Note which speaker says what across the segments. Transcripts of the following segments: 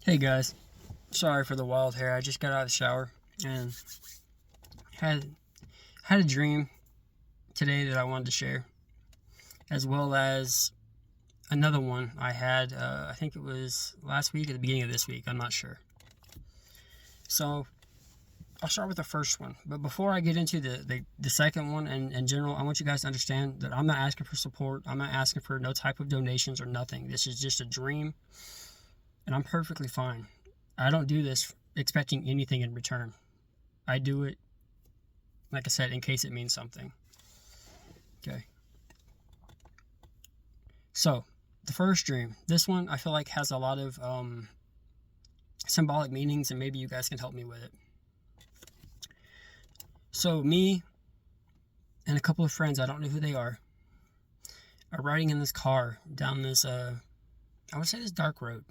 Speaker 1: Hey guys, sorry for the wild hair. I just got out of the shower and had had a dream today that I wanted to share, as well as another one I had. I think it was last week or the beginning of this week. I'm not sure. So I'll start with the first one. But before I get into the second one and in general, I want you guys to understand that I'm not asking for support. I'm not asking for no type of donations or nothing. This is just a dream, and I'm perfectly fine. I don't do this expecting anything in return. I do it, like I said, in case it means something. Okay. So, the first dream. This one I feel like has a lot of symbolic meanings, and maybe you guys can help me with it. So, me and a couple of friends, I don't know who they are riding in this car down this, I would say this dark road.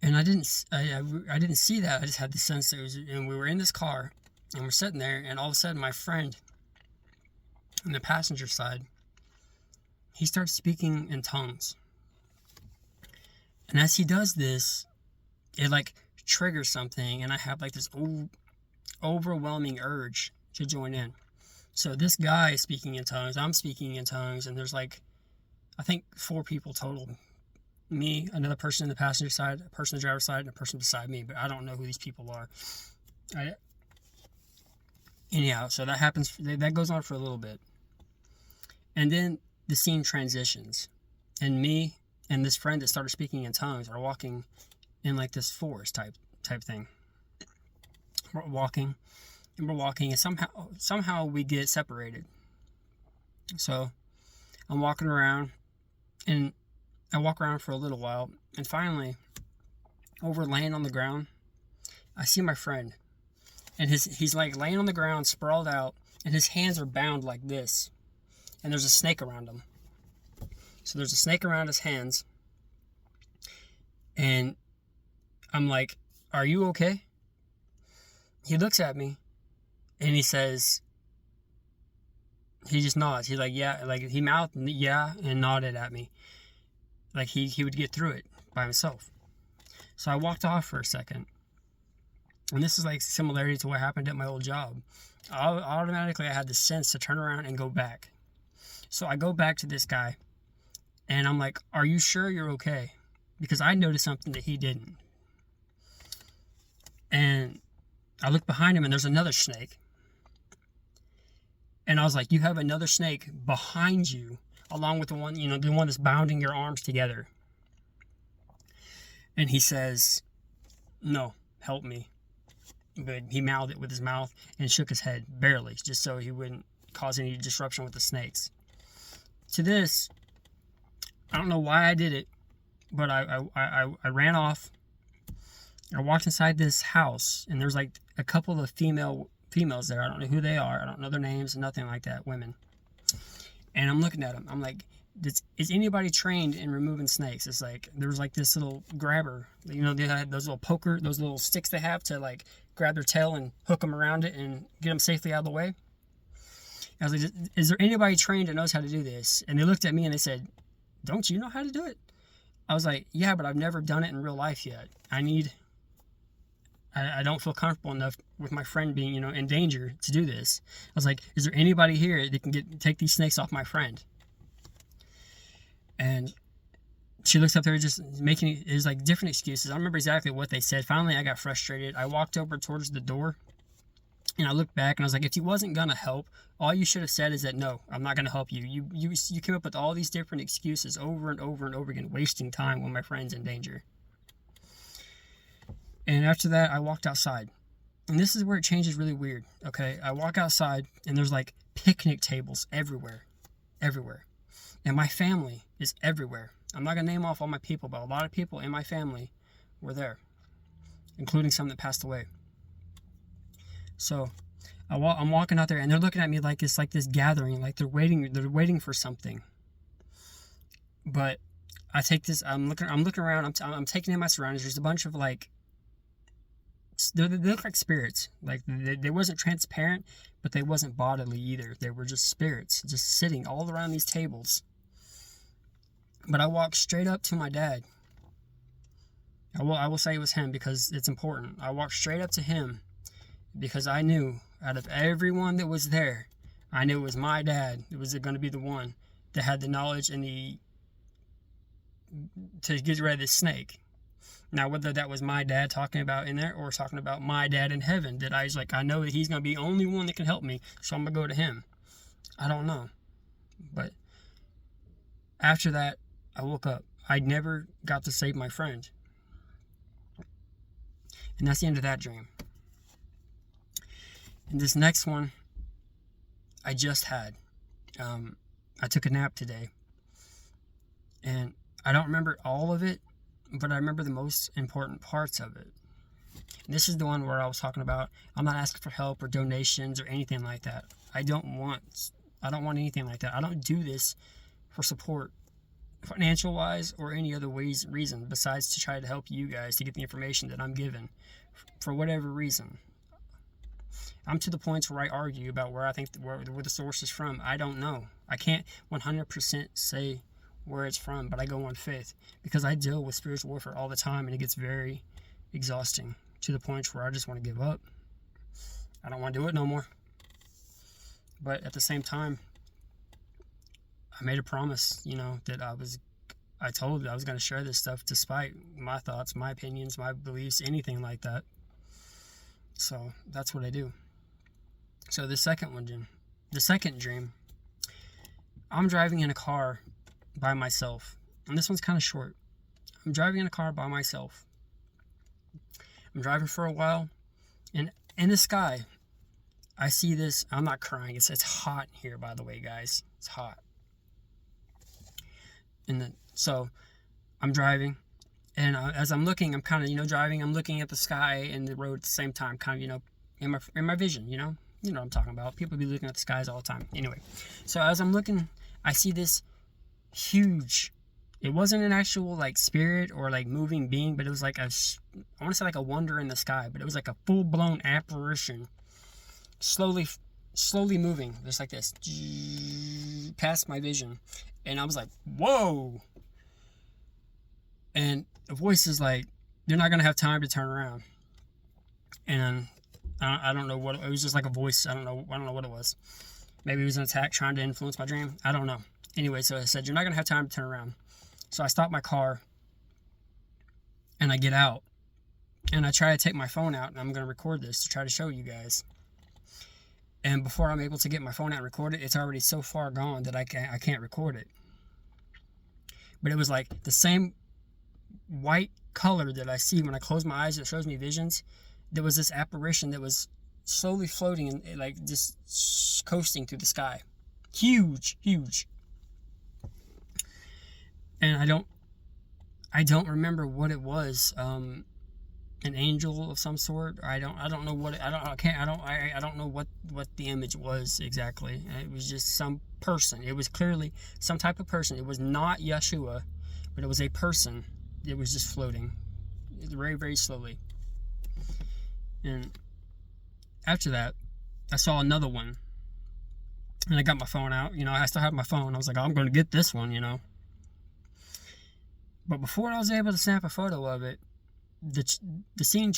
Speaker 1: And I didn't see that. I just had the sense that it was, and we were in this car, and we're sitting there, and all of a sudden, my friend on the passenger side, he starts speaking in tongues. And as he does this, it like triggers something, and I have like this overwhelming urge to join in. So this guy is speaking in tongues, I'm speaking in tongues, and there's like, I think 4 people total. Me, another person in the passenger side, a person in the driver's side, and a person beside me, but I don't know who these people are. Anyhow, so that happens, that goes on for a little bit. And then the scene transitions, and me and this friend that started speaking in tongues are walking in like this forest type thing. We're walking, and somehow we get separated. So I'm walking around, and I walk around for a little while, and finally, laying on the ground, I see my friend, and he's like laying on the ground, sprawled out, and his hands are bound like this, and there's a snake around him. So there's a snake around his hands, and I'm like, "Are you okay?" He looks at me, and he says, he just nods. He's like, "Yeah," like he mouthed "yeah" and nodded at me. Like he would get through it by himself. So I walked off for a second. And this is like similarity to what happened at my old job. Automatically I had the sense to turn around and go back. So I go back to this guy, and I'm like, "Are you sure you're okay?" Because I noticed something that he didn't. And I look behind him, and there's another snake. And I was like, "You have another snake behind you, along with the one that's bounding your arms together." And he says, "No, help me." But he mouthed it with his mouth and shook his head, barely, just so he wouldn't cause any disruption with the snakes. To this, I don't know why I did it, but I ran off. I walked inside this house, and there's like a couple of females there. I don't know who they are. I don't know their names, nothing like that, women. And I'm looking at them. I'm like, is anybody trained in removing snakes? It's like, there was like this little grabber. They had those little sticks they have to like grab their tail and hook them around it and get them safely out of the way. I was like, is there anybody trained that knows how to do this? And they looked at me and they said, "Don't you know how to do it?" I was like, "Yeah, but I've never done it in real life yet. I don't feel comfortable enough with my friend being, in danger to do this." I was like, "Is there anybody here that can take these snakes off my friend?" And she looks up there, just making it was like different excuses. I don't remember exactly what they said. Finally, I got frustrated. I walked over towards the door, and I looked back, and I was like, "If you wasn't gonna help, all you should have said is that no, I'm not gonna help you. You came up with all these different excuses over and over and over again, wasting time when my friend's in danger." And after that, I walked outside. And this is where it changes really weird, okay? I walk outside, and there's like picnic tables everywhere. And my family is everywhere. I'm not going to name off all my people, but a lot of people in my family were there, including some that passed away. So I'm walking out there, and they're looking at me like it's like this gathering, like they're waiting for something. But I take this, I'm looking around, I'm taking in my surroundings. There's a bunch of like, they look like spirits. Like they wasn't transparent, but they wasn't bodily either. They were just spirits, just sitting all around these tables. But I walked straight up to my dad, I will say it was him because it's important. I walked straight up to him because I knew out of everyone that was there, I knew it was my dad. It was going to be the one that had the knowledge and to get rid of this snake. Now, whether that was my dad talking about in there or talking about my dad in heaven, that I was like, I know that he's going to be the only one that can help me, so I'm going to go to him. I don't know. But after that, I woke up. I never got to save my friend. And that's the end of that dream. And this next one, I just had. I took a nap today. And I don't remember all of it, but I remember the most important parts of it. And this is the one where I was talking about, I'm not asking for help or donations or anything like that. I don't want anything like that. I don't do this for support, financial wise or any other reason besides to try to help you guys to get the information that I'm given for whatever reason. I'm to the points where I argue about where I think where the source is from. I don't know. I can't 100% say where it's from, but I go on faith because I deal with spiritual warfare all the time, and it gets very exhausting to the point where I just want to give up. I don't want to do it no more. But at the same time, I made a promise, that I told I was going to share this stuff despite my thoughts, my opinions, my beliefs, anything like that. So that's what I do. So the second dream, I'm driving in a car by myself. And this one's kind of short. I'm driving in a car by myself. I'm driving for a while, and in the sky, I see this. I'm not crying. It's hot here, by the way, guys. It's hot. So I'm driving, and as I'm looking, I'm kind of driving. I'm looking at the sky and the road at the same time, kind of in my vision. You know what I'm talking about. People be looking at the skies all the time. Anyway, so as I'm looking, I see this huge. It wasn't an actual spirit or moving being, but it was I want to say a wonder in the sky, but it was like a full-blown apparition, slowly moving, just like this, past my vision, and I was like, whoa! And the voice is like, you're not gonna have time to turn around, and I don't know what it was. Just like a voice. I don't know what it was. Maybe it was an attack trying to influence my dream. I don't know. Anyway, so it said, you're not going to have time to turn around. So I stop my car, and I get out, and I try to take my phone out, and I'm going to record this to try to show you guys. And before I'm able to get my phone out and record it, it's already so far gone that I can't record it. But it was like the same white color that I see when I close my eyes. It shows me visions. There was this apparition that was slowly floating and just coasting through the sky. Huge. And I don't remember what it was. An angel of some sort. I don't know what I don't know what the image was exactly. It was just some person. It was clearly some type of person. It was not Yeshua, but it was a person. It was just floating very, very slowly. And after that, I saw another one. And I got my phone out. I still have my phone. I was like, I'm going to get this one, But before I was able to snap a photo of it, the scene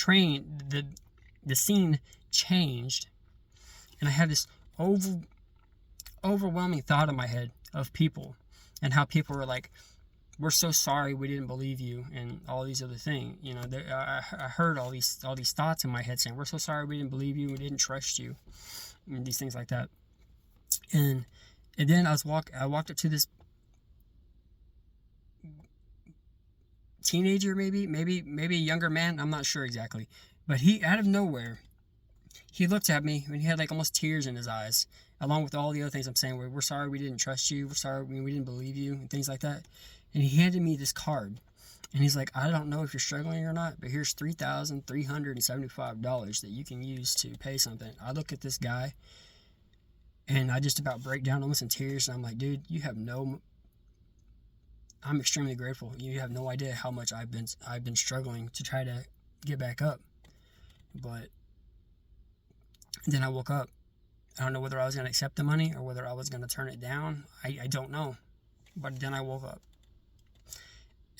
Speaker 1: changed, and I had this overwhelming thought in my head of people, and how people were like, we're so sorry we didn't believe you, and all these other things. I heard all these thoughts in my head saying, we're so sorry we didn't believe you, we didn't trust you, and these things like that. And then I walked up to this teenager, maybe a younger man, I'm not sure exactly, but he, out of nowhere, he looked at me and he had almost tears in his eyes, along with all the other things I'm saying, we're sorry we didn't trust you, we're sorry we didn't believe you, and things like that. And he handed me this card, and he's like, I don't know if you're struggling or not, but here's $3,375 that you can use to pay something. I look at this guy, and I just about break down almost in tears, and I'm like, dude, I'm extremely grateful. You have no idea how much I've been struggling to try to get back up. But then I woke up. I don't know whether I was going to accept the money or whether I was going to turn it down. I don't know. But then I woke up.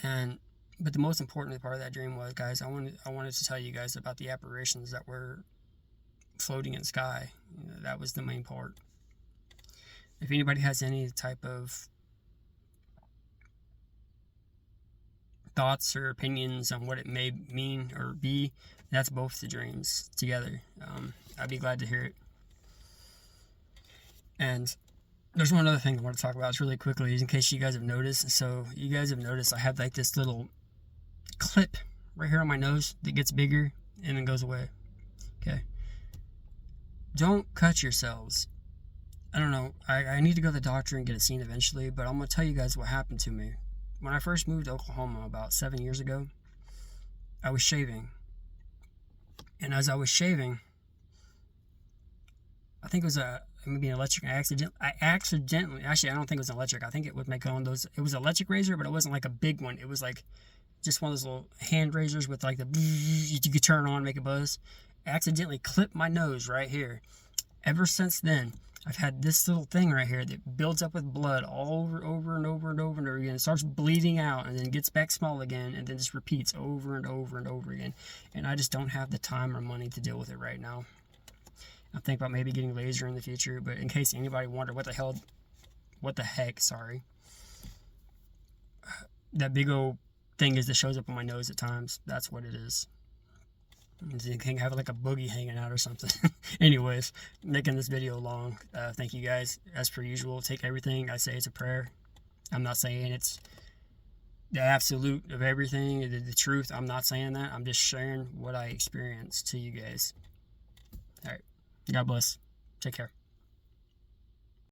Speaker 1: And But the most important part of that dream was, guys, I wanted to tell you guys about the apparitions that were floating in the sky. That was the main part. If anybody has any type of thoughts or opinions on what it may mean or be, that's both the dreams together. I'd be glad to hear it. And there's one other thing I want to talk about just really quickly, in case you guys have noticed. So you guys have noticed I have like this little clip right here on my nose that gets bigger and then goes away. Okay. Don't cut yourselves. I don't know. I need to go to the doctor and get it seen eventually, but I'm going to tell you guys what happened to me. When I first moved to Oklahoma about 7 years ago, I was shaving. And as I was shaving, I think it was maybe an electric. I accidentally, actually, I don't think it was an electric. I think it would make one of those. It was an electric razor, but it wasn't like a big one. It was like just one of those little hand razors with like the you could turn on and make a buzz. I accidentally clipped my nose right here. Ever since then, I've had this little thing right here that builds up with blood all over and over again. It starts bleeding out and then gets back small again and then just repeats over and over again. And I just don't have the time or money to deal with it right now. I'm thinking about maybe getting laser in the future, but in case anybody wondered what the heck, that big old thing is that shows up on my nose at times. That's what it is. You can have like a boogie hanging out or something. Anyways, making this video long. Thank you guys. As per usual, take everything I say as a prayer. I'm not saying it's the absolute of everything, the truth. I'm not saying that. I'm just sharing what I experienced to you guys. All right. God bless. Take care.